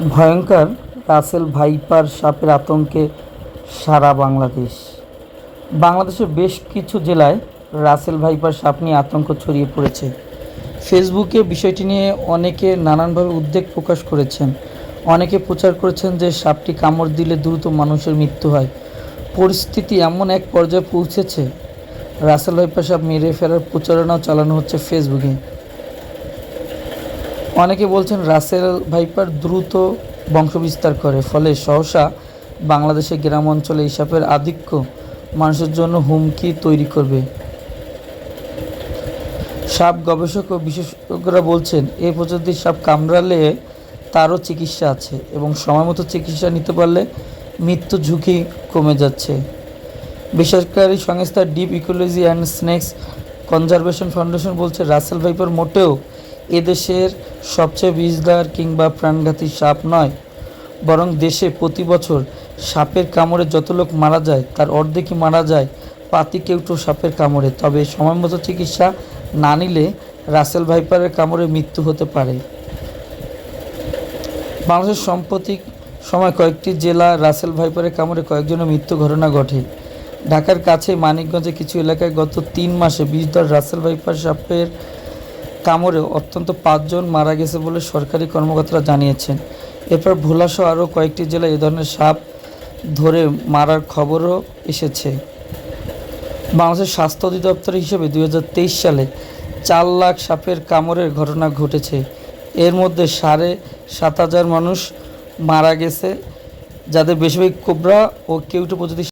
ভয়ঙ্কর Russell viper সাপের আতঙ্কে সারা বাংলাদেশ। বাংলাদেশের বেশ কিছু জেলায় রাসেল ভাইপার সাপ নিয়ে আতঙ্ক ছড়িয়ে পড়েছে। ফেসবুকে বিষয়টি নিয়ে অনেকে নানানভাবে উদ্বেগ প্রকাশ করেছেন। অনেকে প্রচার করেছেন যে সাপটি কামড় দিলে দ্রুত মানুষের মৃত্যু হয়। পরিস্থিতি এমন এক পর্যায়ে পৌঁছেছে, রাসেল ভাইপার সাপ মেরে ফেলার প্রচারণাও চালানো হচ্ছে ফেসবুকে। অনেকে বলছেন রাসেল ভাইপার দ্রুত বংশবিস্তার করে, ফলে সহসা বাংলাদেশের গ্রাম অঞ্চলে এই সাপের আধিক্য মানুষের জন্য হুমকি তৈরি করবে। সাপ গবেষক ও বিশেষজ্ঞরা বলছেন, এই প্রজাতির সাপ কামড়ালে তারও চিকিৎসা আছে এবং সময়মতো চিকিৎসা নিতে পারলে মৃত্যু ঝুঁকি কমে যাচ্ছে। বেসরকারি সংস্থা deep ecology and snake's conservation foundation বলছে, রাসেল ভাইপার মোটেও এদেশের সবচেয়ে বিষধর কিংবা প্রাণঘাতী সাপ নয়, বরং দেশে প্রতি বছর সাপের কামড়ে যত লোক মারা যায় তার অর্ধেকই মারা যায় পাতিকেউটো সাপের কামড়ে। তবে সময়মতো চিকিৎসা না নিলে রাসেল ভাইপারের কামড়ে মৃত্যু হতে পারে। বাংলাদেশের সাম্প্রতিক সময় কয়েকটি জেলা রাসেল ভাইপারের কামড়ে কয়েকজনের মৃত্যু ঘটনা ঘটে। ঢাকার কাছে মানিকগঞ্জে কিছু এলাকায় গত ৩ মাসে বিষধর রাসেল ভাইপার সাপের কামড়ে অন্তত ৫ জন মারা গেছে বলে সরকারি কর্মকর্তারা জানিয়েছেন। এরপর ভোলাসহ আরও কয়েকটি জেলায় এ ধরনের সাপ ধরে মারার খবরও এসেছে। বাংলাদেশের স্বাস্থ্য অধিদপ্তরের হিসেবে ২০২৩ সালে ৪ লাখ সাপের কামড়ের ঘটনা ঘটেছে। এর মধ্যে ৭,৫০০ মানুষ মারা গেছে, যাদের বেশিরভাগ কোবরা ও কেউটো প্রজাতির।